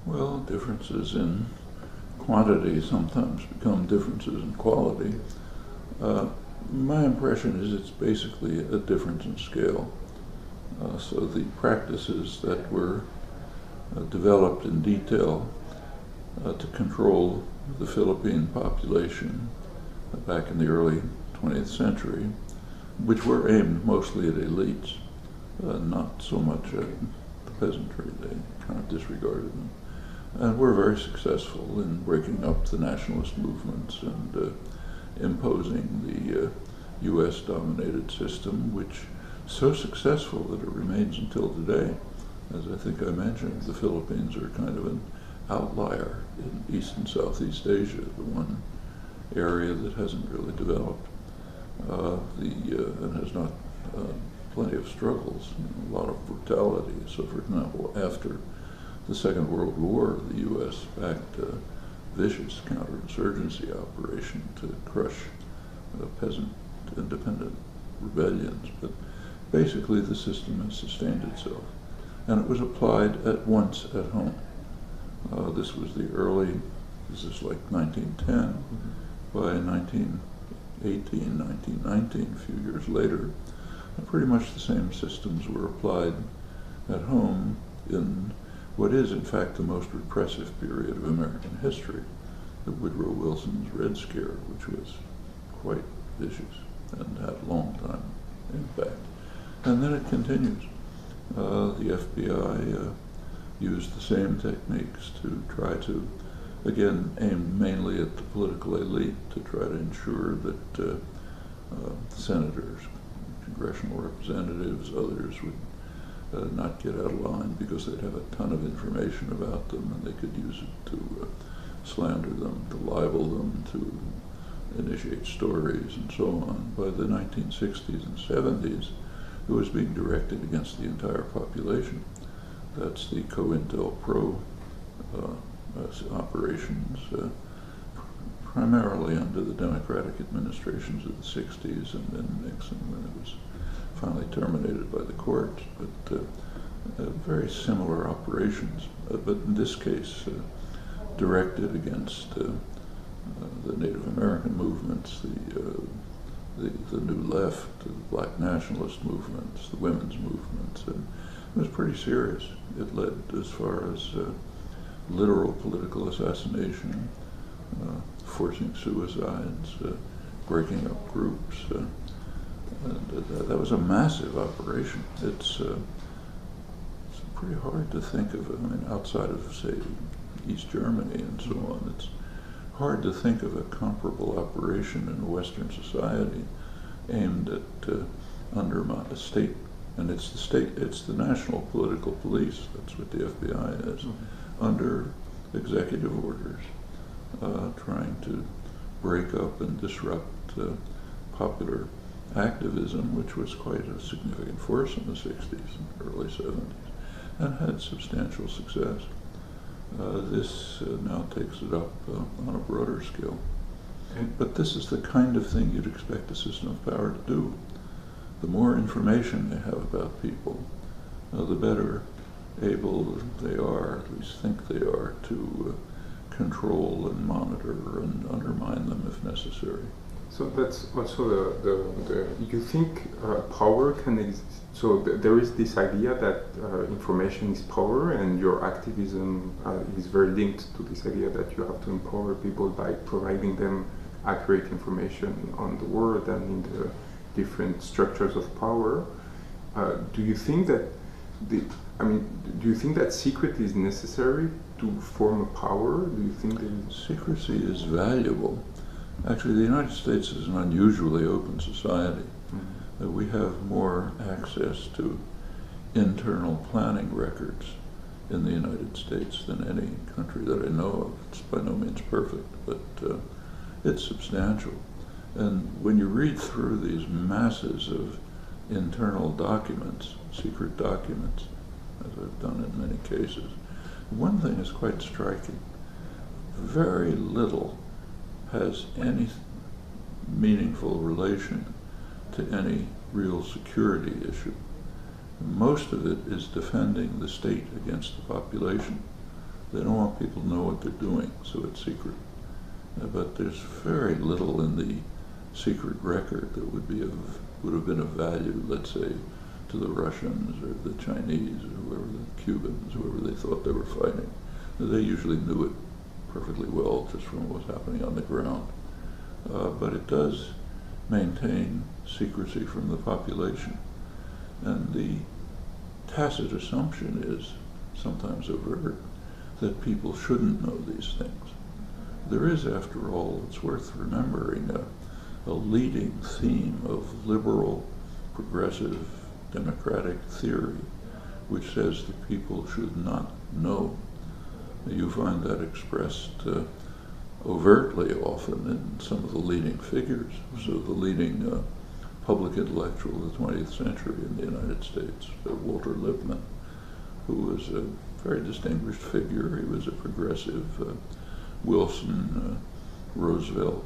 Well, differences in quantity sometimes become differences in quality. Uh, my impression is it's basically a difference in scale. So the practices that were developed in detail to control the Philippine population back in the early 20th century, which were aimed mostly at elites, not so much at the peasantry. They kind of disregarded them. And were very successful in breaking up the nationalist movements and imposing the U.S.-dominated system, which so successful that it remains until today. As I think I mentioned, the Philippines are kind of an outlier in East and Southeast Asia, the one area that hasn't really developed and has not plenty of struggles, a lot of brutality. So, for example, after the Second World War, the U.S. backed a vicious counterinsurgency operation to crush peasant independent rebellions. But basically, the system has sustained itself, and it was applied at once at home. This was this is like 1910. By 1918, 1919, a few years later, pretty much the same systems were applied at home in what is, in fact, the most repressive period of American history, the Woodrow Wilson's Red Scare, which was quite vicious and had a long time impact. And then it continues. The FBI used the same techniques to try to, again, aimed mainly at the political elite, to try to ensure that senators, congressional representatives, others would not get out of line because they'd have a ton of information about them and they could use it to slander them, to libel them, to initiate stories and so on. By the 1960s and 70s, it was being directed against the entire population. That's the COINTELPRO operations, primarily under the Democratic administrations of the 60s and then Nixon when it was finally terminated by the courts, but very similar operations, but in this case directed against the Native American movements, the New Left, the Black nationalist movements, the women's movements, and it was pretty serious. It led as far as literal political assassination, forcing suicides, breaking up groups. That was a massive operation. It's pretty hard to think of, I mean, outside of, say, East Germany and so on, it's hard to think of a comparable operation in a Western society aimed at undermine a state. And it's the national political police, that's what the FBI is, under executive orders, trying to break up and disrupt popular activism, which was quite a significant force in the 60s and early 70s, and had substantial success. This now takes it up on a broader scale. But this is the kind of thing you'd expect a system of power to do. The more information they have about people, the better able they are, at least think they are, to control and monitor and undermine them if necessary. So that's also you think power can exist? So there is this idea that information is power, and your activism is very linked to this idea that you have to empower people by providing them accurate information on the world and in the different structures of power. Do you think that do you think that secret is necessary to form a power? Do you think that secrecy is valuable? Actually, the United States is an unusually open society. Mm-hmm. We have more access to internal planning records in the United States than any country that I know of. It's by no means perfect, but it's substantial. And when you read through these masses of internal documents, secret documents, as I've done in many cases, one thing is quite striking. Very little has any meaningful relation to any real security issue. Most of it is defending the state against the population. They don't want people to know what they're doing, so it's secret. But there's very little in the secret record that would have been of value, let's say, to the Russians or the Chinese or whoever, the Cubans, whoever they thought they were fighting. They usually knew it perfectly well just from what was happening on the ground. But it does maintain secrecy from the population. And the tacit assumption is, sometimes overt, that people shouldn't know these things. There is, after all, it's worth remembering, a leading theme of liberal, progressive, democratic theory, which says that people should not know. You find that expressed overtly often in some of the leading figures. So the leading public intellectual of the 20th century in the United States, Walter Lippmann, who was a very distinguished figure. He was a progressive Wilson, Roosevelt,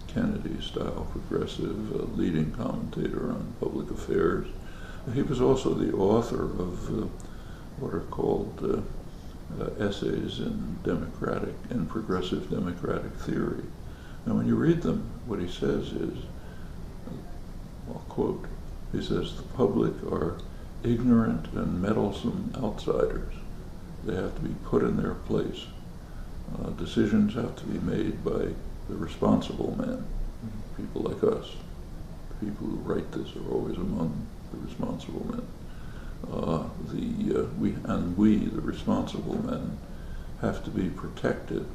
Kennedy-style progressive leading commentator on public affairs. He was also the author of what are called essays in democratic and progressive democratic theory. And when you read them, what he says is, I'll quote, he says, "The public are ignorant and meddlesome outsiders. They have to be put in their place. Decisions have to be made by the responsible men, people like us. The people who write this are always among the responsible men. We, the responsible men, have to be protected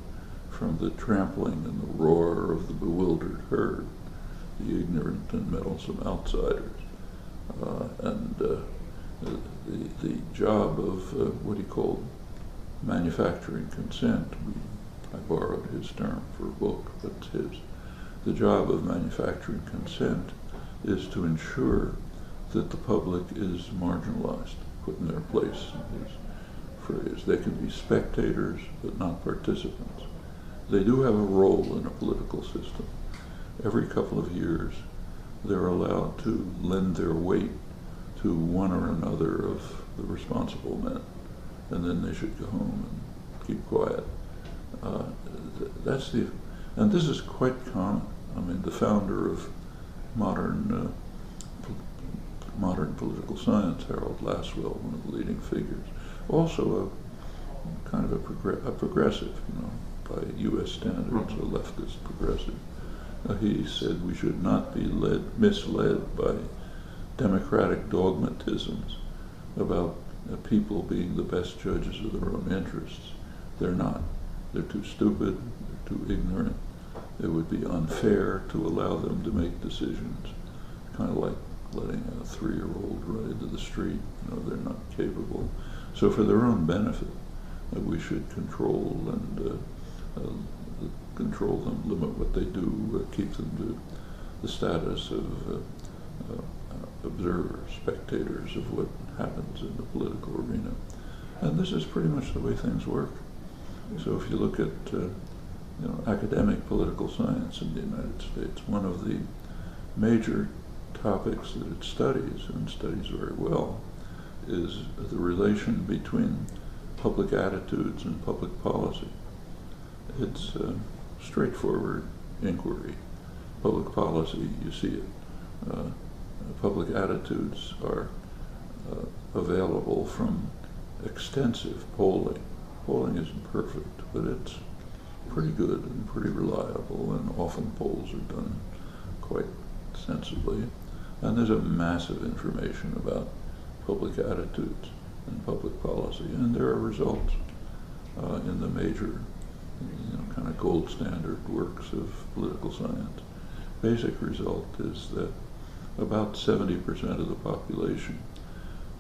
from the trampling and the roar of the bewildered herd, the ignorant and meddlesome outsiders." The job of what he called manufacturing consent, I borrowed his term for a book, but it's his. The job of manufacturing consent is to ensure that the public is marginalized, put in their place, in his phrase. They can be spectators, but not participants. They do have a role in a political system. Every couple of years, they're allowed to lend their weight to one or another of the responsible men, and then they should go home and keep quiet. And this is quite common. I mean, the founder of modern political science, Harold Lasswell, one of the leading figures, also a kind of a progressive, by U.S. standards, a leftist progressive. He said we should not be misled by democratic dogmatisms about people being the best judges of their own interests. They're not. They're too stupid, they're too ignorant. It would be unfair to allow them to make decisions, kind of like letting a 3-year-old run into the street. They're not capable. So for their own benefit, we should control them, limit what they do, keep them to the status of observers, spectators of what happens in the political arena. And this is pretty much the way things work. So if you look at academic political science in the United States, one of the major topics that it studies, and studies very well, is the relation between public attitudes and public policy. It's a straightforward inquiry. Public policy, you see it. Public attitudes are available from extensive polling. Polling isn't perfect, but it's pretty good and pretty reliable, and often polls are done quite sensibly. And there's a massive information about public attitudes and public policy, and there are results in the major, kind of gold standard works of political science. Basic result is that about 70% of the population,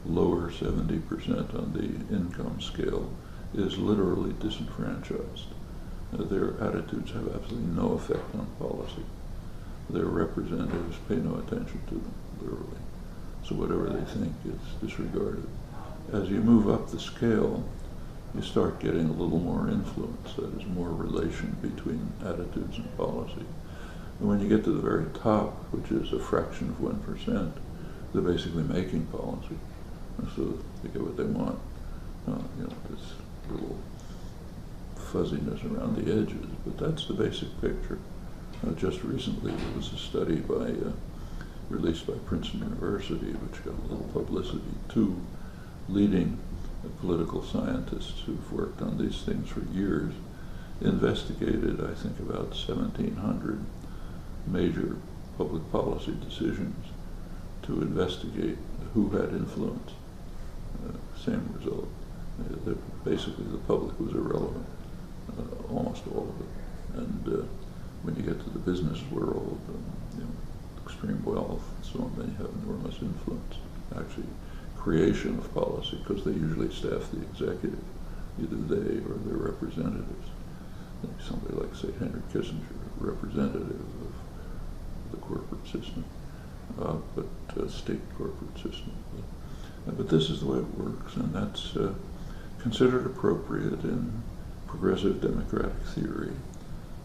lower 70% on the income scale, is literally disenfranchised. Their attitudes have absolutely no effect on policy. Their representatives pay no attention to them, literally. So whatever they think is disregarded. As you move up the scale, you start getting a little more influence, that is, more relation between attitudes and policy. And when you get to the very top, which is a fraction of 1%, they're basically making policy. And so they get what they want. This little fuzziness around the edges, but that's the basic picture. Just recently there was a study released by Princeton University, which got a little publicity. Two leading political scientists who've worked on these things for years investigated, I think, about 1,700 major public policy decisions to investigate who had influence. Same result. Basically, the public was irrelevant, almost all of it. And when you get to the business world, extreme wealth and so on, then you have enormous influence. Actually, creation of policy, because they usually staff the executive, either they or their representatives. Somebody like, say, Henry Kissinger, representative of the corporate system, but state corporate system. But this is the way it works, and that's considered appropriate in progressive democratic theory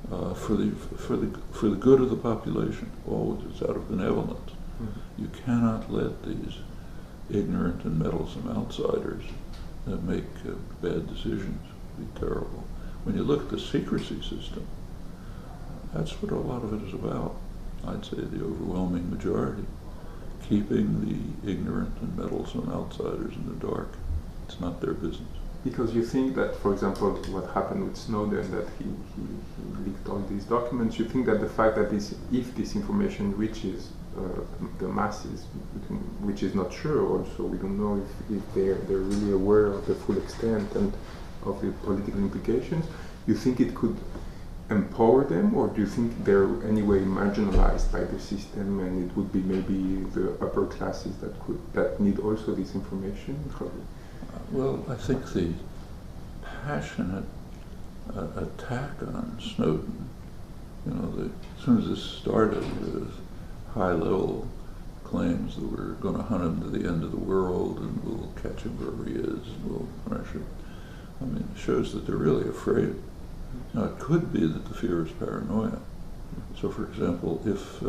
for the good of the population. Always, it's out of benevolence. Mm-hmm. You cannot let these ignorant and meddlesome outsiders make bad decisions. It'd be terrible. When you look at the secrecy system, that's what a lot of it is about. I'd say the overwhelming majority, keeping the ignorant and meddlesome outsiders in the dark. It's not their business. Because you think that, for example, what happened with Snowden, that he leaked all these documents, you think that the fact that if this information reaches the masses, which is not sure also, we don't know if they're really aware of the full extent and of the political implications, you think it could empower them, or do you think they're anyway marginalized by the system and it would be maybe the upper classes that need also this information? Well, I think the passionate attack on Snowden, as soon as this started with high-level claims that we're going to hunt him to the end of the world and we'll catch him wherever he is and we'll punish him, it shows that they're really afraid. Now, it could be that the fear is paranoia. So, for example, if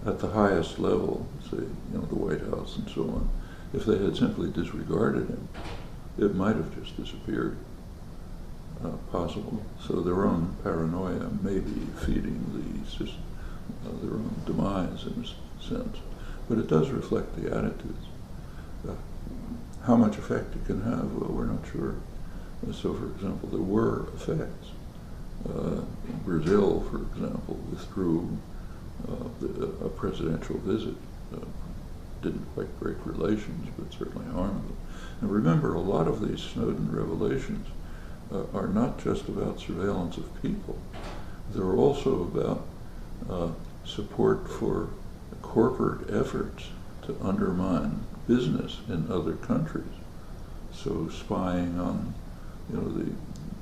at the highest level, say, the White House and so on, if they had simply disregarded him, it might have just disappeared. Possible. So their own paranoia may be feeding the system, their own demise in a sense. But it does reflect the attitudes. How much effect it can have, well, we're not sure. So, for example, there were effects. Brazil, for example, withdrew a presidential visit. Didn't quite break relations, but certainly harmed them. And remember, a lot of these Snowden revelations are not just about surveillance of people. They're also about support for corporate efforts to undermine business in other countries. So spying on the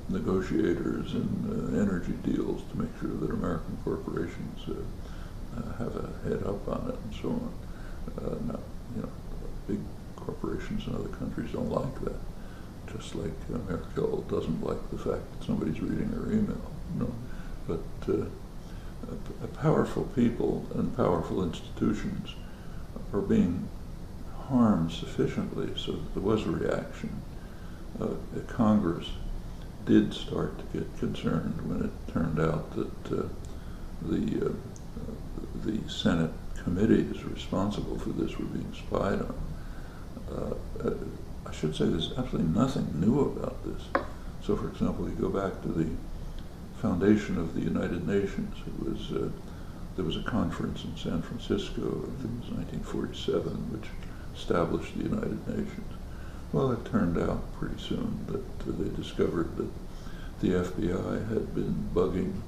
negotiators in energy deals to make sure that American corporations have a head up on it and so on. Big corporations in other countries don't like that. Just like Merkel doesn't like the fact that somebody's reading her email. But powerful people and powerful institutions are being harmed sufficiently so that there was a reaction. Congress did start to get concerned when it turned out that the Senate committees responsible for this were being spied on. I should say there's absolutely nothing new about this. So, for example, you go back to the foundation of the United Nations. There was a conference in San Francisco, I think it was 1947, which established the United Nations. Well, it turned out pretty soon that they discovered that the FBI had been bugging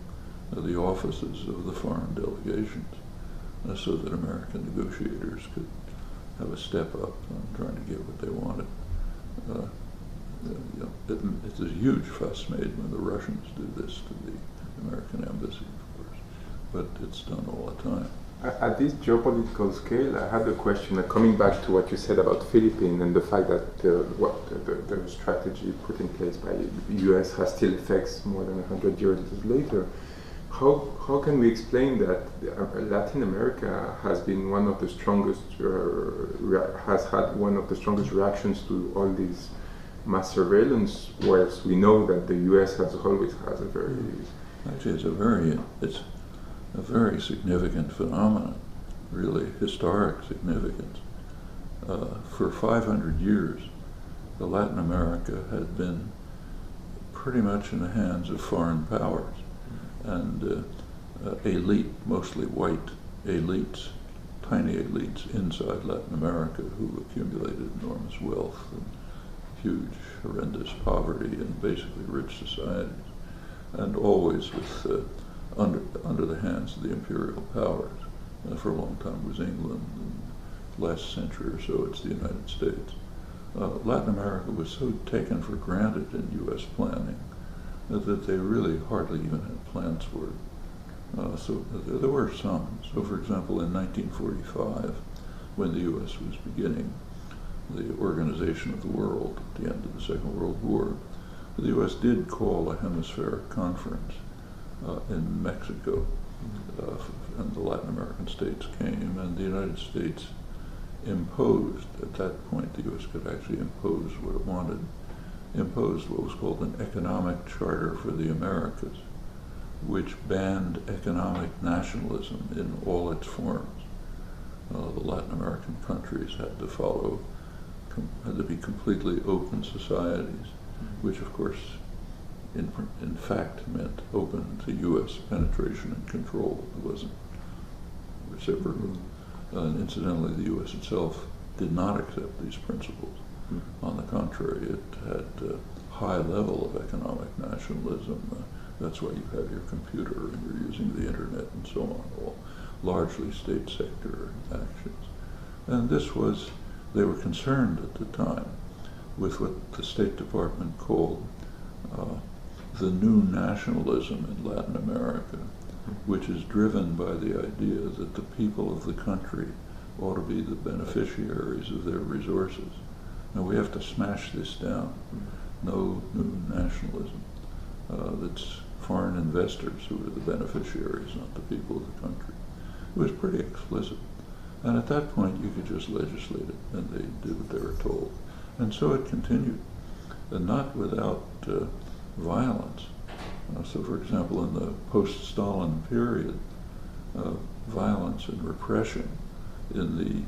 the offices of the foreign delegations so that American negotiators could have a step up on trying to get what they wanted. It's a huge fuss made when the Russians do this to the American embassy, of course, but it's done all the time. At this geopolitical scale, I had a question, coming back to what you said about Philippines and the fact that the strategy put in place by the US has still effects more than 100 years later. How can we explain that Latin America has been one of the strongest, has had one of the strongest reactions to all these mass surveillance, whereas we know that the U.S. has always has a very Actually, it's a very significant phenomenon, really historic significance. For 500 years, Latin America had been pretty much in the hands of foreign powers, and elite, mostly white elites, tiny elites inside Latin America who accumulated enormous wealth and huge, horrendous poverty in basically rich societies, and always with under the hands of the imperial powers. For a long time it was England, and last century or so it's the United States. Latin America was so taken for granted in U.S. planning that they really hardly even had plans for it. So there were some. So for example, in 1945, when the U.S. was beginning the organization of the world at the end of the Second World War, the U.S. did call a hemispheric conference in Mexico, and the Latin American states came, and the United States imposed, at that point the U.S. could actually impose what it wanted, imposed what was called an economic charter for the Americas, which banned economic nationalism in all its forms. The Latin American countries had to follow, had to be completely open societies, which of course in fact meant open to U.S. penetration and control. It wasn't reciprocal. And incidentally, the U.S. itself did not accept these principles. On the contrary, it had a high level of economic nationalism. That's why you have your computer and you're using the internet and so on, all largely state sector actions. And this was, they were concerned at the time with what the State Department called the new nationalism in Latin America, which is driven by the idea that the people of the country ought to be the beneficiaries of their resources. Now we have to smash this down. No new nationalism. That's foreign investors who are the beneficiaries, not the people of the country. It was pretty explicit. And at that point you could just legislate it, and they did what they were told. And so it continued, and not without violence. So for example, in the post-Stalin period, violence and repression in the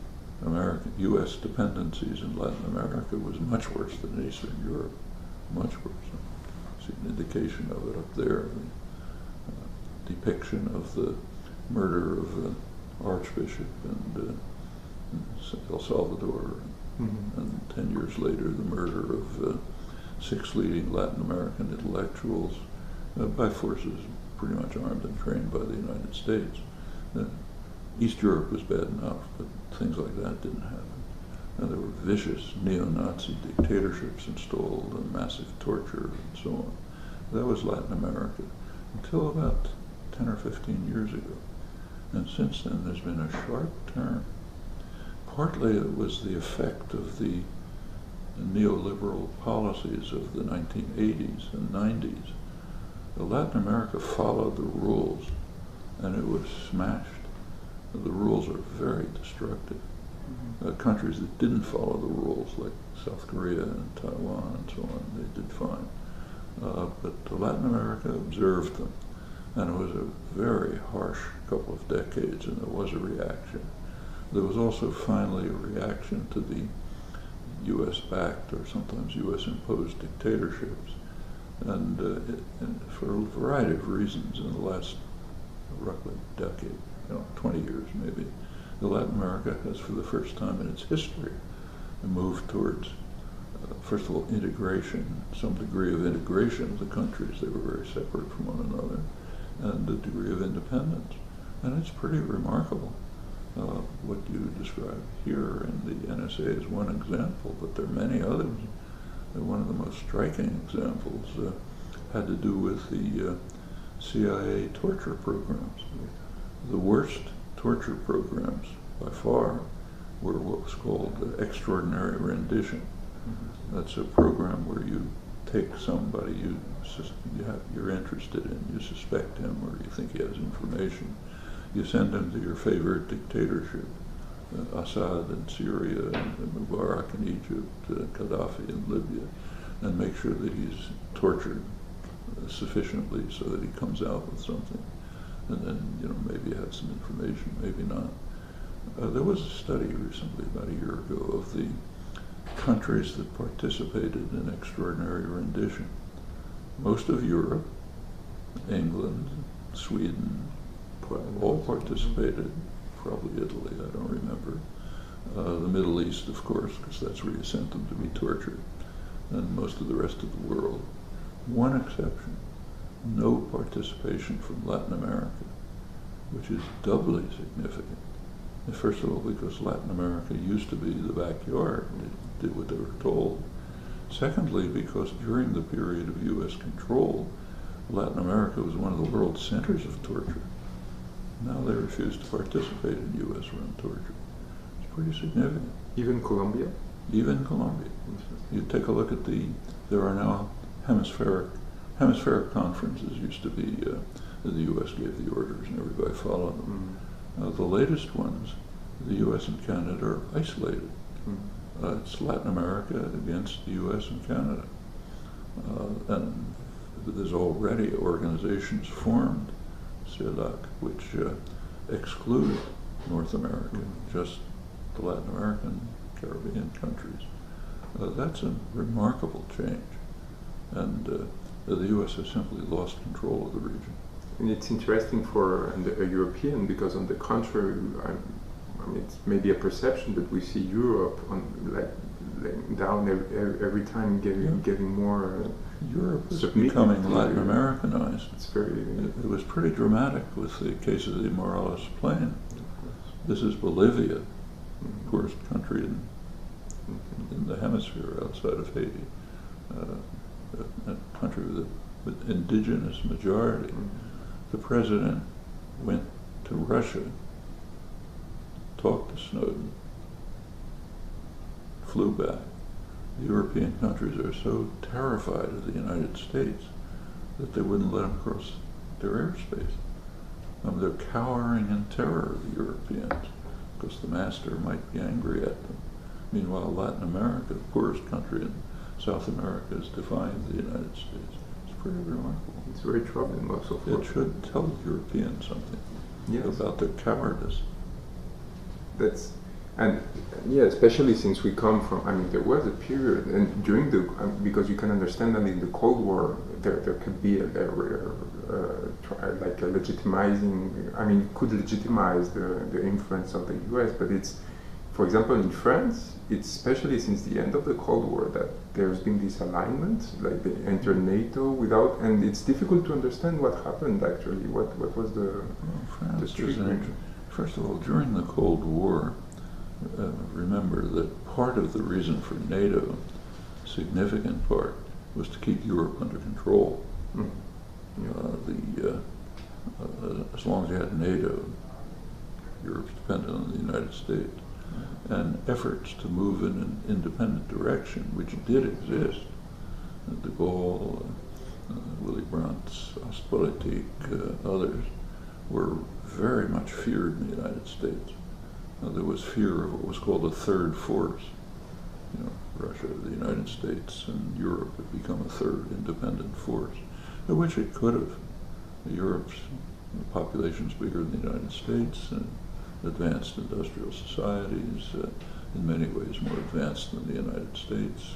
U.S. dependencies in Latin America was much worse than Eastern Europe, much worse. See an indication of it up there, the depiction of the murder of an archbishop in El Salvador, and 10 years later the murder of 6 leading Latin American intellectuals by forces pretty much armed and trained by the United States. East Europe was bad enough, but things like that didn't happen. And there were vicious neo-Nazi dictatorships installed and massive torture and so on. That was Latin America until about 10 or 15 years ago. And since then there's been a sharp turn. Partly it was the effect of the neoliberal policies of the 1980s and 90s. Latin America followed the rules, and it was smashed. The rules are very destructive. Countries that didn't follow the rules, like South Korea and Taiwan and so on, they did fine. But Latin America observed them, and it was a very harsh couple of decades, and there was a reaction. There was also finally a reaction to the U.S.-backed or sometimes U.S.-imposed dictatorships. And for a variety of reasons in the last roughly decade, 20 years maybe, Latin America has for the first time in its history moved towards, first of all, integration, some degree of integration of the countries. They were very separate from one another, and a degree of independence. And it's pretty remarkable. What you described here in the NSA is one example, but there are many others. One of the most striking examples had to do with the CIA torture programs. The worst torture programs, by far, were what was called extraordinary rendition. That's a program where you take somebody you're interested in, you suspect him or you think he has information, you send him to your favorite dictatorship, Assad in Syria, and Mubarak in Egypt, Gaddafi in Libya, and make sure that he's tortured sufficiently so that he comes out with something. And then, you know, maybe have some information, maybe not. There was a study recently, about a year ago, of the countries that participated in extraordinary rendition. Most of Europe, England, Sweden, all participated, probably Italy, I don't remember. The Middle East, of course, because that's where you sent them to be tortured, and most of the rest of the world. One exception, no participation from Latin America, which is doubly significant. First of all, because Latin America used to be the backyard, they did what they were told. Secondly, because during the period of U.S. control, Latin America was one of the world's centers of torture. Now they refuse to participate in U.S.-run torture. It's pretty significant. Even Colombia? Even Colombia. You take a look at there are now hemispheric conferences. Used to be the U.S. gave the orders and everybody followed them. The latest ones, the U.S. and Canada are isolated. It's Latin America against the U.S. and Canada. And there's already organizations formed, CELAC, which exclude North America, just the Latin American, Caribbean countries. That's a remarkable change. And the U.S. has simply lost control of the region. And it's interesting for a European, because on the contrary, I mean, it's maybe a perception that we see Europe on like down every time getting more. Europe is becoming Latin Americanized. It's very. It was pretty dramatic with the case of the Morales Plain. This is Bolivia, poorest country in the hemisphere outside of Haiti, a country with indigenous majority. The president went to Russia, talked to Snowden, flew back. The European countries are so terrified of the United States that they wouldn't let them cross their airspace. They're cowering in terror, the Europeans, because the master might be angry at them. Meanwhile, Latin America, the poorest country in South America, is defying the United States. It's pretty remarkable. It's very troubling also. It should tell Europeans something about their cowardice. Especially since we come from, I mean, there was a period, and during because you can understand that in the Cold War, there could be like a legitimizing, I mean, could legitimize the influence of the US, but it's, for example, in France, it's especially since the end of the Cold War that there's been this alignment, like they enter NATO without, and it's difficult to understand what happened actually, what was the treatment. First of all, during the Cold War, remember that part of the reason for NATO, significant part, was to keep Europe under control. As long as you had NATO, Europe's dependent on the United States. And efforts to move in an independent direction, which did exist. De Gaulle, Willy Brandt's Ostpolitik, others, were very much feared in the United States. There was fear of what was called a third force. Russia, the United States, and Europe had become a third independent force, which it could have. Europe's population is bigger than the United States, and advanced industrial societies, in many ways more advanced than the United States.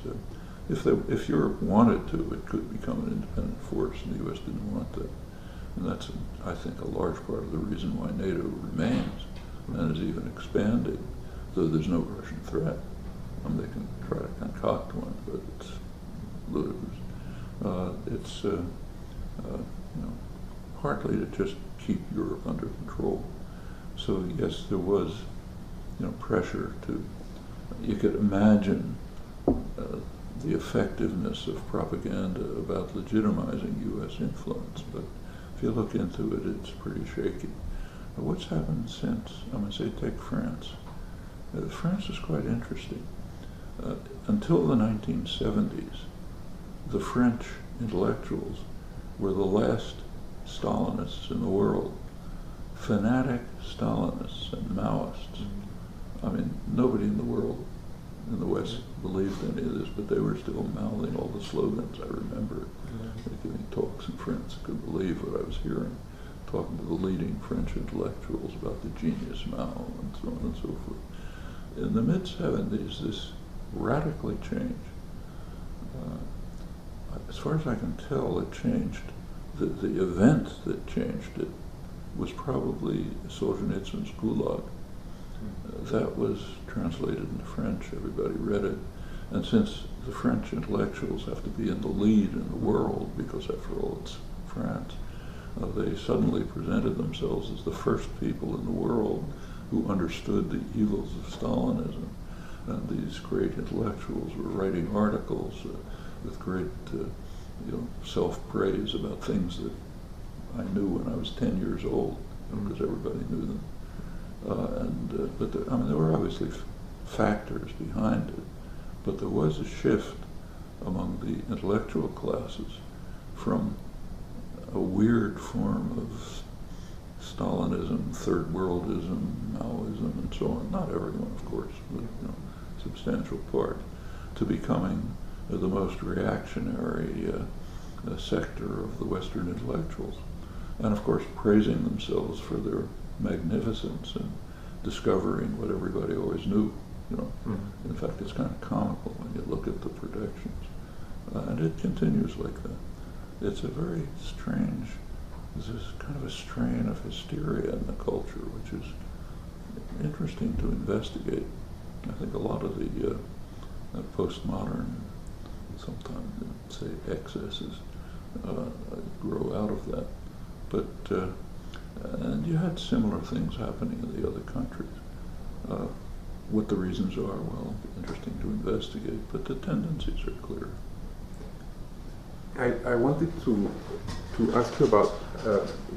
If Europe wanted to, it could become an independent force, and the U.S. didn't want that. And that's, I think, a large part of the reason why NATO remains and is even expanding, though there's no Russian threat. They can try to concoct one, but it's ludicrous. It's partly to just keep Europe under control. So yes, there was, pressure to. You could imagine the effectiveness of propaganda about legitimizing U.S. influence, but if you look into it, it's pretty shaky. What's happened since? I'm going to say take France. France is quite interesting. Until the 1970s, the French intellectuals were the last Stalinists in the world. Fanatic Stalinists and Maoists. I mean, nobody in the world in the West believed any of this, but they were still mouthing all the slogans. I remember giving talks in France. I couldn't believe what I was hearing, talking to the leading French intellectuals about the genius Mao and so on and so forth. In the mid-70s, this radically changed. As far as I can tell, it changed. The event that changed it was probably Solzhenitsyn's Gulag. That was translated into French. Everybody read it. And since the French intellectuals have to be in the lead in the world, because after all it's France, they suddenly presented themselves as the first people in the world who understood the evils of Stalinism. And these great intellectuals were writing articles with great self-praise about things that I knew when I was 10 years old, because everybody knew them. But there were obviously factors behind it, but there was a shift among the intellectual classes from a weird form of Stalinism, Third Worldism, Maoism, and so on. Not everyone, of course, but a substantial part, to becoming the most reactionary sector of the Western intellectuals, and of course praising themselves for their magnificence and discovering what everybody always knew. In fact, it's kind of comical when you look at the predictions, and it continues like that. It's a very strange. There's this kind of a strain of hysteria in the culture, which is interesting to investigate. I think a lot of the postmodern, sometimes say excesses, grow out of that. But and you had similar things happening in the other countries. What the reasons are, well, interesting to investigate, but the tendencies are clear. I wanted to ask you about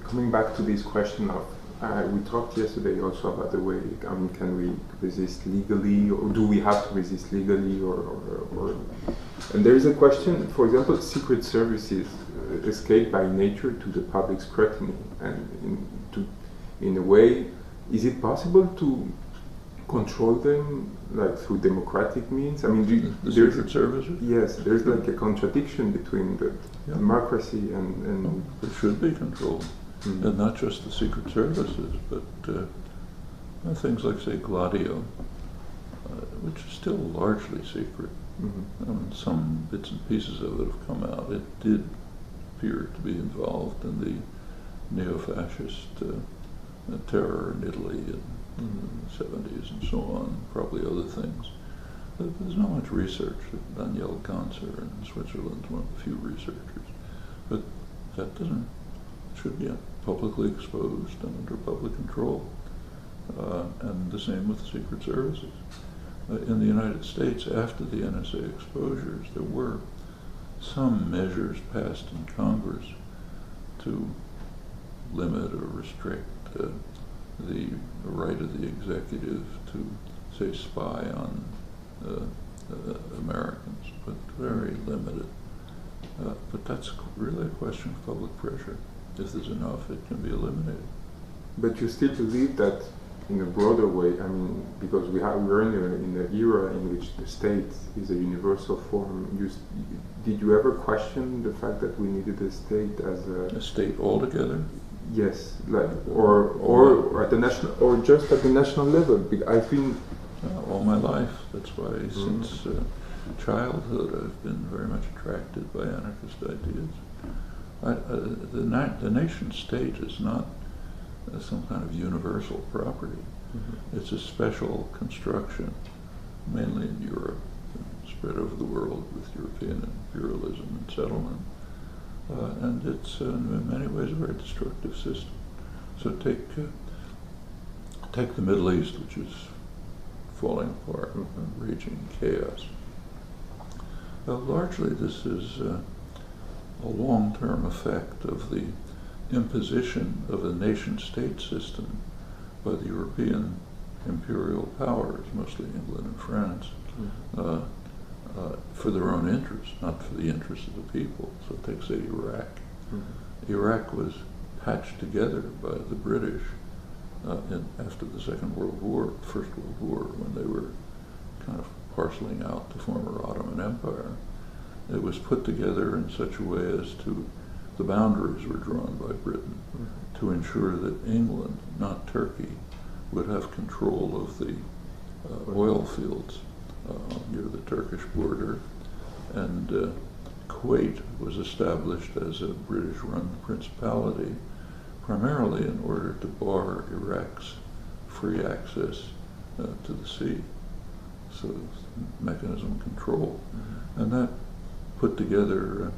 coming back to this question of we talked yesterday also about the way, can we resist legally, or do we have to resist legally, or and there is a question, for example, secret services escape by nature to the public scrutiny, and in a way, is it possible to control them like through democratic means? I mean, the secret services? Yes, there's like a contradiction between the democracy and it should be controlled. And not just the secret services, but things like, say, Gladio, which is still largely secret. Some bits and pieces of it have come out. It did appear to be involved in the neo-fascist terror in Italy in the 70s and so on, probably other things. But there's not much research. Daniel Ganser in Switzerland is one of the few researchers. But that should be publicly exposed and under public control. And the same with the secret services. In the United States, after the NSA exposures, there were some measures passed in Congress to limit or restrict the right of the executive to, say, spy on Americans, but very limited. But that's really a question of public pressure. If there's enough, it can be eliminated. But you still believe that, in a broader way, because we're in an era in which the state is a universal form. Did you ever question the fact that we needed a state as a state altogether? Yes, or at the national, or just at the national level. I think all my life. That's why since childhood I've been very much attracted by anarchist ideas. The nation state is not some kind of universal property. It's a special construction, mainly in Europe, spread over the world with European imperialism and settlement. And it's in many ways a very destructive system. So take the Middle East, which is falling apart and raging chaos. Largely this is a long-term effect of the imposition of a nation-state system by the European imperial powers, mostly England and France, for their own interests, not for the interests of the people. So take, say, Iraq. Iraq was patched together by the British after the Second World War, the First World War, when they were kind of parceling out the former Ottoman Empire. It was put together in such a way as to, the boundaries were drawn by Britain to ensure that England, not Turkey, would have control of the oil fields near the Turkish border. And Kuwait was established as a British-run principality, primarily in order to bar Iraq's free access to the sea. So mechanism control. And that put together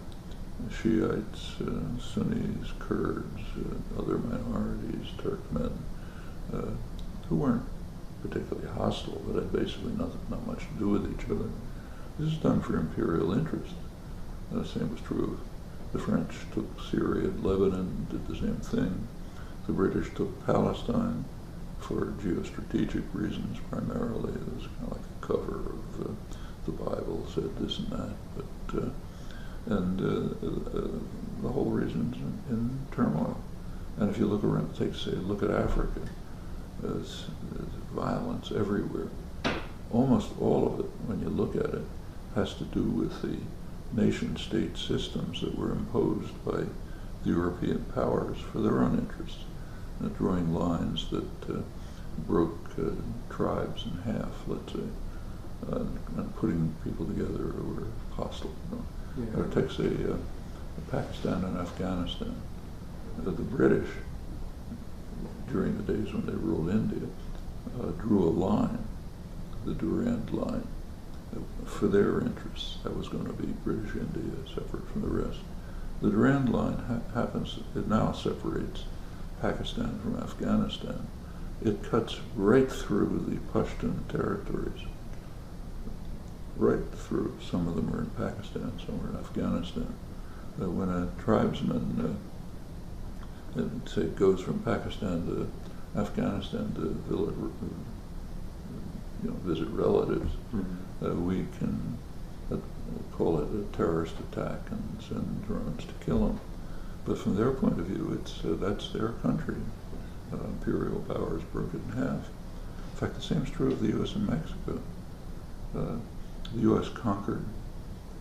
Shiites, Sunnis, Kurds, other minorities, Turkmen, who weren't particularly hostile, but had basically not much to do with each other. This is done for imperial interest. The same was true of the French took Syria, Lebanon, did the same thing. The British took Palestine for geostrategic reasons primarily. It was kind of like a cover of the Bible, said this and that, but the whole region's in turmoil. And if you look around, look at Africa, there's violence everywhere. Almost all of it, when you look at it, has to do with the nation-state systems that were imposed by the European powers for their own interests, drawing lines that broke tribes in half, let's say, and putting people together who were hostile. Or take, say, Pakistan and Afghanistan. The British, during the days when they ruled India, drew a line, the Durand Line, for their interests. That was going to be British India, separate from the rest. The Durand Line it now separates Pakistan from Afghanistan. It cuts right through the Pashtun territories, right through. Some of them are in Pakistan, some are in Afghanistan. When a tribesman, say, goes from Pakistan to Afghanistan to visit relatives, we can call it a terrorist attack and send drones to kill them. But from their point of view, that's their country. Imperial powers broke it in half. In fact, the same is true of the U.S. and Mexico. The U.S. conquered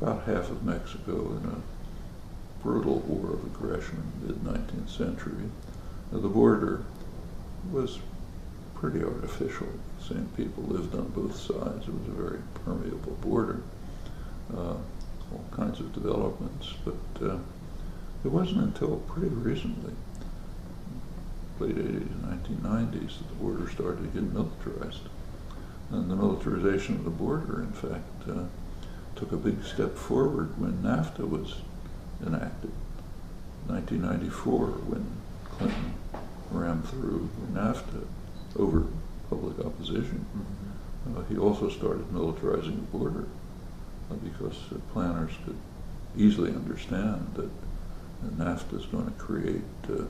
about half of Mexico in a brutal war of aggression in the mid-19th century. The border was pretty artificial. The same people lived on both sides. It was a very permeable border. All kinds of developments, but it wasn't until pretty recently, late 80s and 1990s, that the border started to get militarized. And the militarization of the border, in fact, took a big step forward when NAFTA was enacted. 1994, when Clinton rammed through NAFTA over public opposition. He also started militarizing the border because planners could easily understand that NAFTA is going to create a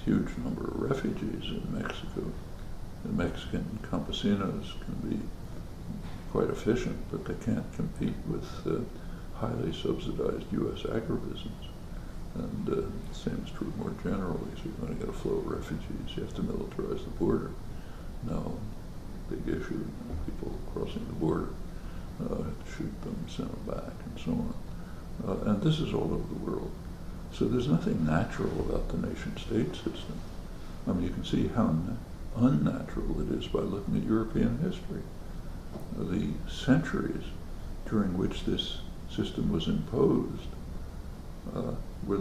huge number of refugees in Mexico. The Mexican campesinos can be quite efficient, but they can't compete with highly subsidized U.S. agribusiness. And the same is true more generally. So you're going to get a flow of refugees. You have to militarize the border. Now, big issue, people crossing the border, shoot them, send them back, and so on. And this is all over the world. So there's nothing natural about the nation-state system. I mean, you can see how unnatural it is by looking at European history. The centuries during which this system was imposed were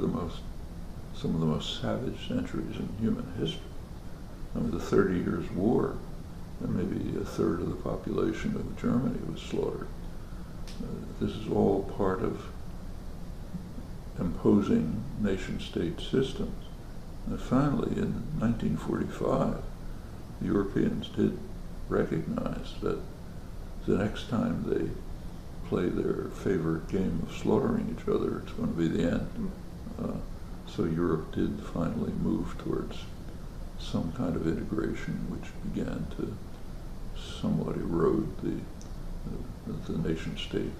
some of the most savage centuries in human history. I mean, the 30 Years' War, and maybe a third of the population of Germany was slaughtered. This is all part of imposing nation-state systems. And finally, in 1945, the Europeans did recognize that the next time they play their favorite game of slaughtering each other, it's going to be the end. So Europe did finally move towards some kind of integration, which began to somewhat erode the nation-state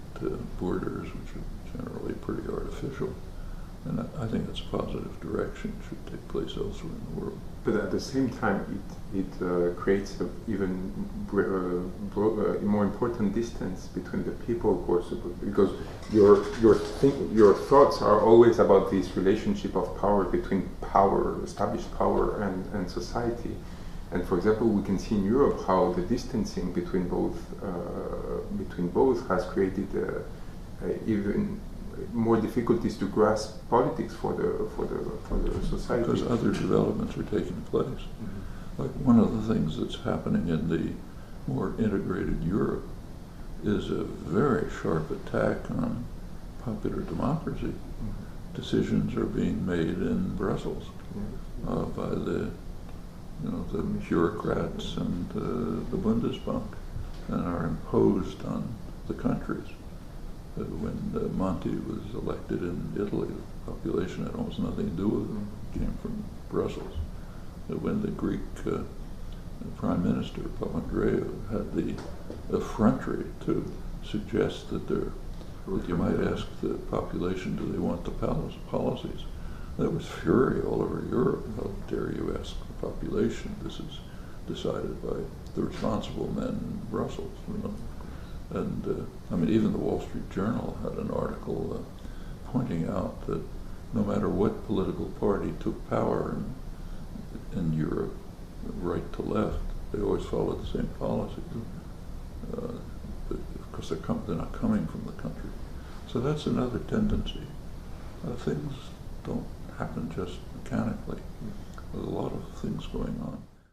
borders, which are generally pretty artificial. And I think it's a positive direction, should take place elsewhere in the world. But at the same time, it creates an even more important distance between the people who are supposed, because your thoughts are always about this relationship of power between established power and society. And for example, we can see in Europe how the distancing between both has created even more difficulties to grasp politics for the society. Because other developments are taking place. Mm-hmm. Like one of the things that's happening in the more integrated Europe is a very sharp attack on popular democracy. Mm-hmm. Decisions are being made in Brussels by the bureaucrats and the Bundesbank, and are imposed on the countries. When Monti was elected in Italy, the population had almost nothing to do with him. It came from Brussels. When the Greek Prime Minister, Papandreou, had the effrontery to suggest that you might ask the population, do they want the policies? There was fury all over Europe. How dare you ask the population? This is decided by the responsible men in Brussels. And even the Wall Street Journal had an article pointing out that no matter what political party took power in Europe, right to left, they always followed the same policy, because they're not coming from the country. So that's another tendency. Things don't happen just mechanically. There's a lot of things going on.